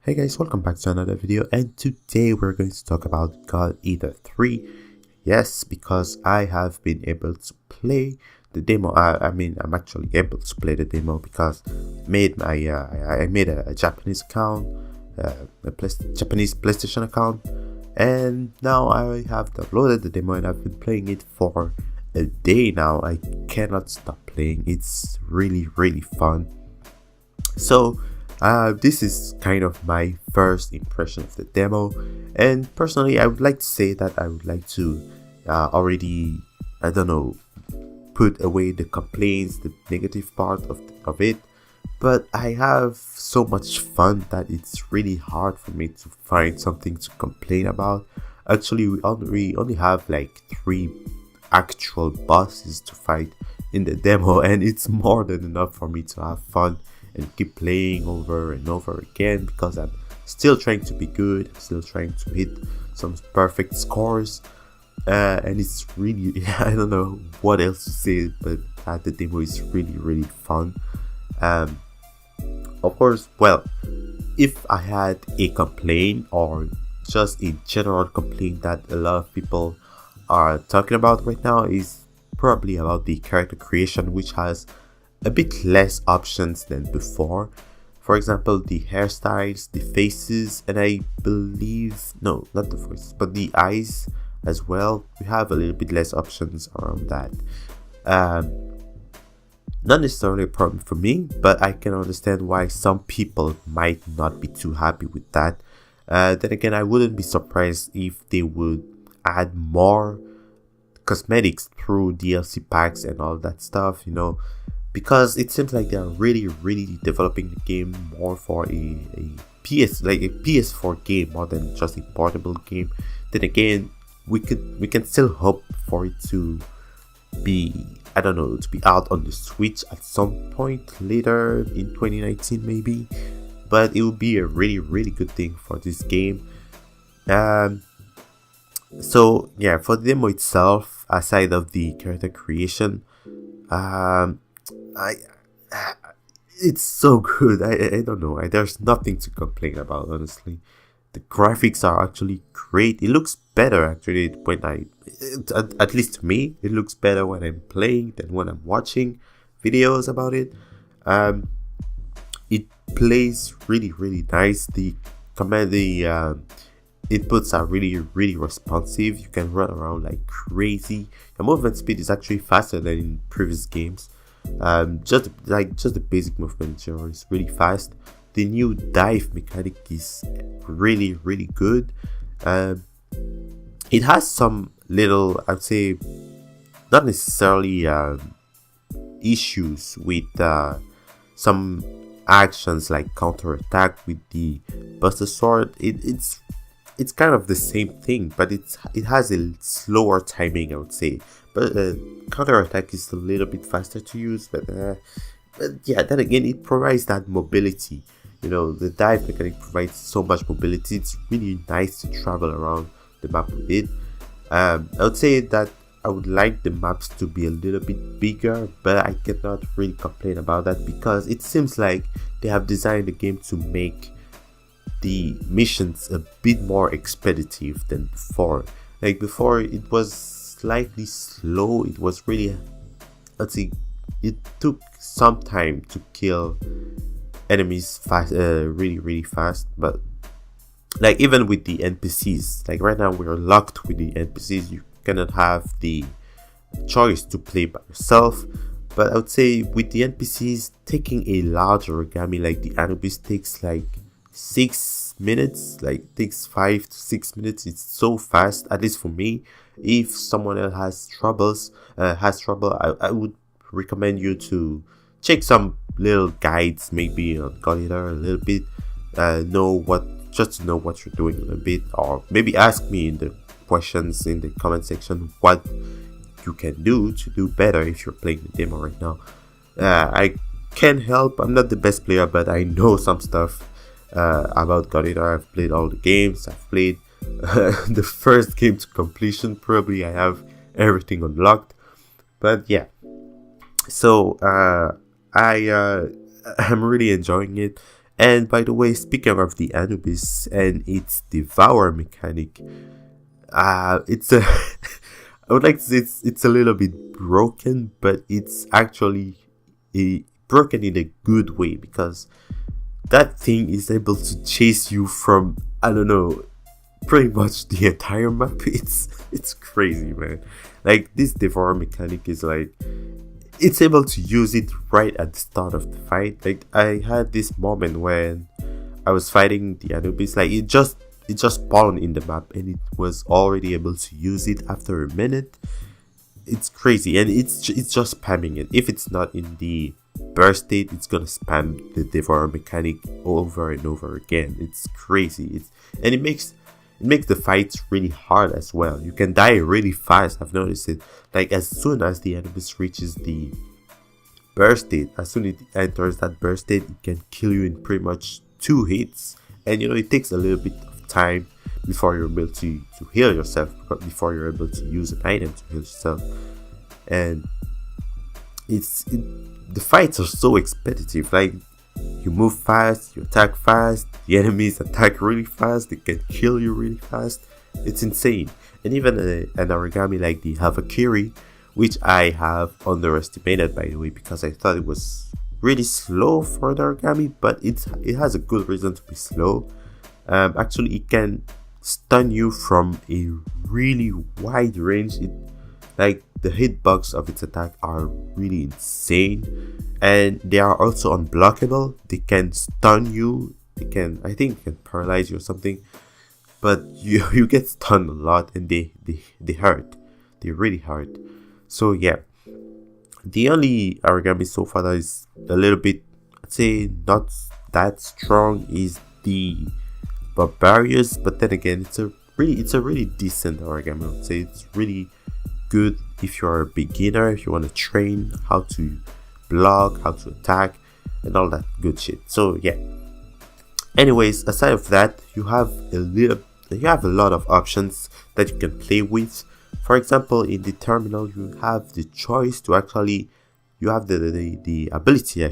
Hey guys, welcome back to another video, and today we're going to talk about God Eater 3. Yes, because I have been able to play the demo. I'm actually able to play the demo because I made a Japanese account, Japanese PlayStation account, and now I have downloaded the demo and I've been playing it for a day now. I cannot stop playing. It's really fun. So this is kind of my first impression of the demo, and personally I would like to say that I would like to already, I don't know, put away the complaints, the negative part of it, but I have so much fun that it's really hard for me to find something to complain about. Actually, we only have like 3 actual bosses to fight in the demo, and it's more than enough for me to have fun and keep playing over and over again, because I'm still trying to be good, I'm still trying to hit some perfect scores, and it's really I don't know what else to say, but the demo is really fun. Of course, well, if I had a complaint, or just a general complaint that a lot of people are talking about right now, is probably about the character creation, which has a bit less options than before. For example, the hairstyles, the faces, and I believe, no, not the faces, but the eyes as well. We have a little bit less options around that. Not necessarily a problem for me, but I can understand why some people might not be too happy with that. Then again, I wouldn't be surprised if they would add more cosmetics through DLC packs and all that stuff, because it seems like they're really developing the game more for a PS4 game more than just a portable game. Then again, we can still hope for it to be, I don't know, to be out on the Switch at some point later in 2019 maybe, but it would be a really good thing for this game. So yeah, for the demo itself, aside of the character creation, it's so good. I don't know. There's nothing to complain about, honestly. The graphics are actually great. It looks better actually at least to me, it looks better when I'm playing than when I'm watching videos about it. It plays really nice. The inputs are really responsive. You can run around like crazy. Your movement speed is actually faster than in previous games. Just the basic movement generally is really fast. The new dive mechanic is really good. It has some little, I'd say, not necessarily issues with some actions like counter attack with the Buster Sword. It's kind of the same thing, but it has a slower timing, I would say. But counter attack is a little bit faster to use. But yeah, then again, it provides that mobility. The dive mechanic provides so much mobility. It's really nice to travel around the map with it. I would say that I would like the maps to be a little bit bigger, but I cannot really complain about that, because it seems like they have designed the game to make the missions a bit more expeditive than before. Like before, it was slightly slow. It was really, let's see, it took some time to kill enemies fast, really fast. But like even with the NPCs, like right now we're locked with the NPCs. You cannot have the choice to play by yourself. But I would say with the NPCs, taking a large origami like the Anubis takes like 6 minutes, like takes 5 to 6 minutes. It's so fast, at least for me. If someone else has trouble, I would recommend you to check some little guides, maybe on God Eater a little bit, just to know what you're doing a little bit, or maybe ask me in the questions in the comment section what you can do to do better if you're playing the demo right now. I can help. I'm not the best player, but I know some stuff about God Eater. I've played all the games. I've played the first game to completion. Probably I have everything unlocked. But yeah, so I'm really enjoying it, And by the way, speaking of the Anubis and its devour mechanic, it's a I would like to say it's a little bit broken, but it's actually broken in a good way, because that thing is able to chase you from, I don't know, pretty much the entire map. It's crazy, man. Like, this devour mechanic is like, it's able to use it right at the start of the fight. Like, I had this moment when I was fighting the Anubis, like it just spawned in the map and it was already able to use it after a minute. It's crazy, and it's just spamming it. If it's not in the burst state, it's gonna spam the devour mechanic over and over again. It's crazy. And it makes the fights really hard as well. You can die really fast. I've noticed it. Like, as soon as the Anubis reaches the burst state, as soon as it enters that burst state, it can kill you in pretty much 2 hits. And it takes a little bit of time before you're able to heal yourself, before you're able to use an item to heal yourself. And the fights are so expeditive. Like, you move fast, you attack fast, the enemies attack really fast, they can kill you really fast. It's insane. And even an origami like the Havakiri, which I have underestimated, by the way, because I thought it was really slow for an origami, but it has a good reason to be slow. Actually, it can stun you from a really wide range. Like, the hitbox of its attack are really insane, and they are also unblockable. They can stun you. I think they can paralyze you or something, but you get stunned a lot, and they hurt. They really hurt. So yeah, the only origami so far that is a little bit, I'd say, not that strong is the Barbarius, but then again, it's a really decent origami. I would say it's really good if you're a beginner, if you want to train how to block, how to attack, and all that good shit. So yeah. Anyways, aside of that, you have a lot of options that you can play with. For example, in the terminal, you have the choice to actually, you have the ability, you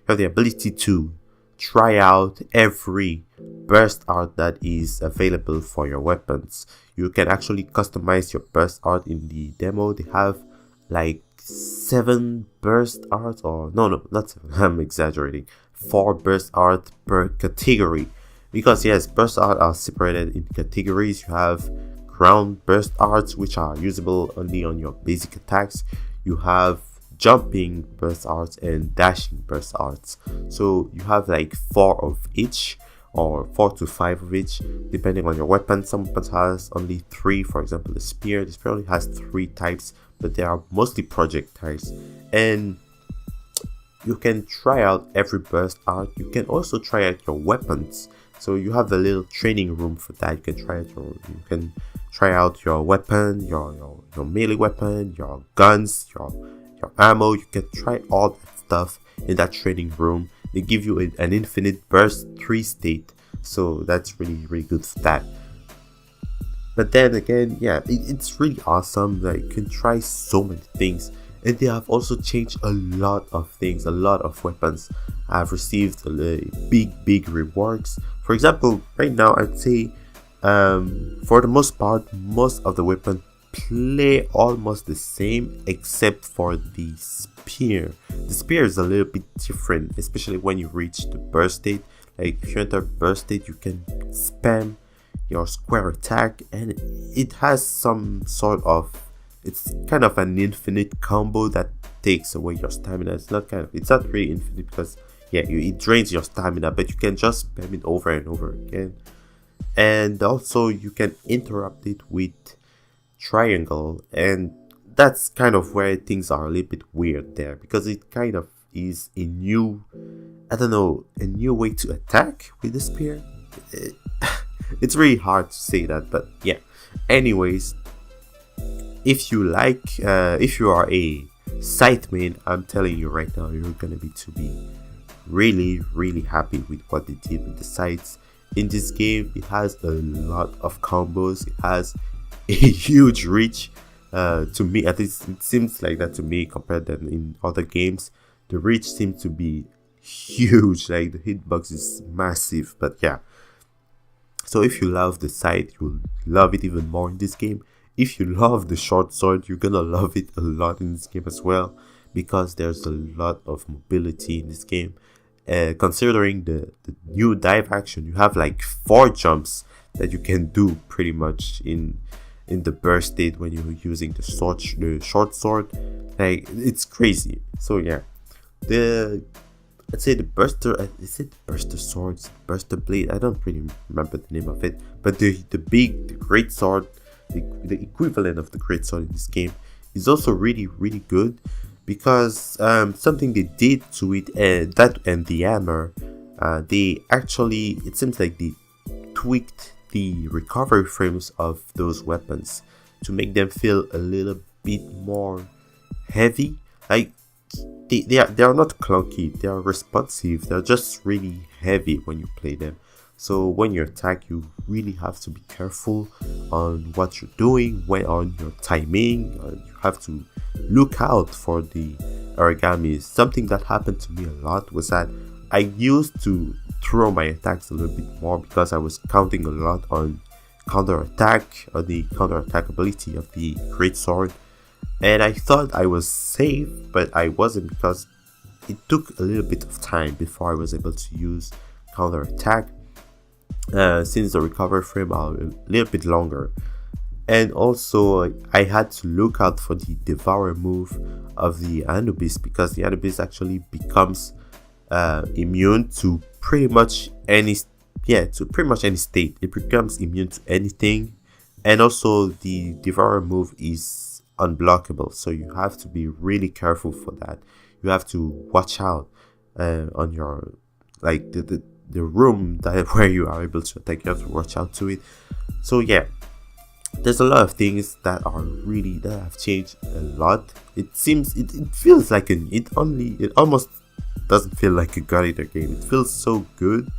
have the ability to try out every burst art that is available for your weapons. You can actually customize your burst art in the demo. They have like 7 burst art, or no, not 7, I'm exaggerating, 4 burst art per category, because yes, burst art are separated in categories. You have ground burst arts, which are usable only on your basic attacks. You have jumping burst arts and dashing burst arts. So you have like 4 of each, or 4 to 5 of each, depending on your weapon. Some weapons has only 3. For example, the spear only has 3 types, but they are mostly projectiles. And you can try out every burst art. You can also try out your weapons. So you have a little training room for that. You can try out your weapon, your melee weapon, your guns, your ammo. You can try all that stuff in that training room. They give you an infinite burst 3 state, so that's really good for that. But then again, yeah, it's really awesome. Like, you can try so many things, and they have also changed a lot of things. A lot of weapons have received big rewards. For example, right now, I'd say for the most part, most of the weapons play almost the same, except for the spear. The spear is a little bit different, especially when you reach the burst state. Like, if you enter burst state, you can spam your square attack, and it has some sort of, it's kind of an infinite combo that takes away your stamina. It's not really infinite, because yeah, it drains your stamina, but you can just spam it over and over again. And also you can interrupt it with triangle, and that's kind of where things are a little bit weird there, because it kind of is a new way to attack with the spear. It's really hard to say that, but yeah. Anyways, if you are a scythe main, I'm telling you right now, you're gonna be really happy with what they did with the scythes. In this game, it has a lot of combos. It has a huge reach. To me, at least it seems like that to me, compared to in other games. The reach seems to be huge, like the hitbox is massive. But yeah, so if you love the sight, you'll love it even more in this game. If you love the short sword, you're gonna love it a lot in this game as well, because there's a lot of mobility in this game. Considering the new dive action, you have like 4 jumps that you can do pretty much in the burst state when you're using the short sword. Like, it's crazy. So yeah, let's say the burster, is it burster swords, burster blade, I don't really remember the name of it, but the great sword, the equivalent of the great sword in this game, is also really good, because something they did to it, that and the hammer, they actually, it seems like they tweaked the recovery frames of those weapons to make them feel a little bit more heavy. Like, they are not clunky, they are responsive, they're just really heavy when you play them. So when you attack, you really have to be careful on what you're doing, on your timing. You have to look out for the origamis. Something that happened to me a lot was that I used to throw my attacks a little bit more, because I was counting a lot on counter-attack, or the counter-attack ability of the great sword. And I thought I was safe, but I wasn't, because it took a little bit of time before I was able to use counter-attack, since the recovery frame are a little bit longer. And also, I had to look out for the Devour move of the Anubis, because the Anubis actually becomes immune to pretty much any state. It becomes immune to anything. And also, the Devourer move is unblockable, so you have to be really careful for that. You have to watch out on your, like, the room where you are able to attack. You have to watch out to it. So yeah, there's a lot of things that have changed a lot. It seems, it feels like it almost doesn't feel like a God Eater game. It feels so good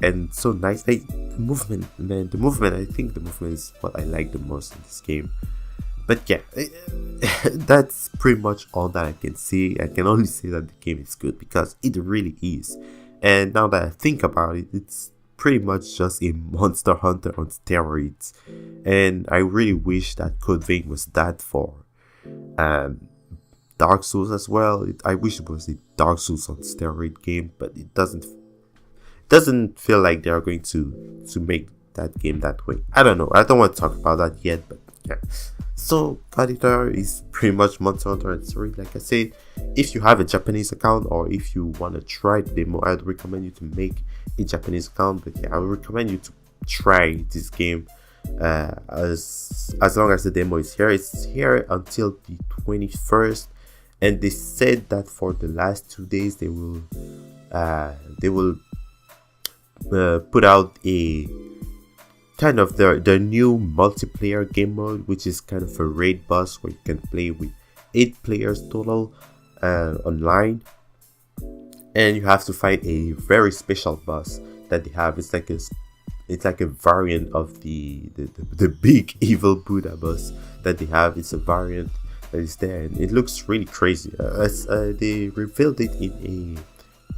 and so nice. Like, the movement, man, I think the movement is what I like the most in this game. But yeah, that's pretty much all that I can say. I can only say that the game is good, because it really is. And now that I think about it, it's pretty much just a Monster Hunter on steroids. And I really wish that Code Vein was that for Dark Souls as well. I wish it was a Dark Souls on steroid game, but it doesn't feel like they are going to make that game that way. I don't know. I don't want to talk about that yet, but yeah. So God Eater is pretty much Monster Hunter and steroid. Like I said, if you have a Japanese account, or if you want to try the demo, I'd recommend you to make a Japanese account. But yeah, I would recommend you to try this game as long as the demo is here. It's here until the 21st, and they said that for the last 2 days they will put out a kind of the new multiplayer game mode, which is kind of a raid boss where you can play with 8 players total online, and you have to fight a very special boss that they have. It's like a variant of the big evil Buddha boss that they have. It's a variant that is there, and it looks really crazy. As they revealed it in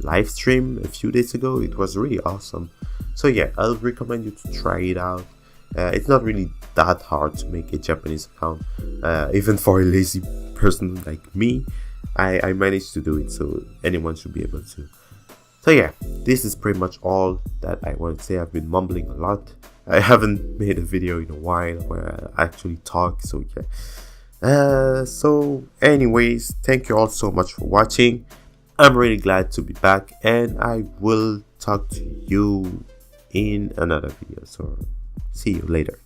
a live stream a few days ago, it was really awesome. So yeah, I'll recommend you to try it out. It's not really that hard to make a Japanese account, even for a lazy person like me. I managed to do it, so anyone should be able to. So yeah, this is pretty much all that I want to say. I've been mumbling a lot. I haven't made a video in a while where I actually talk, so yeah. So anyways, thank you all so much for watching. I'm really glad to be back, and I will talk to you in another video. So see you later.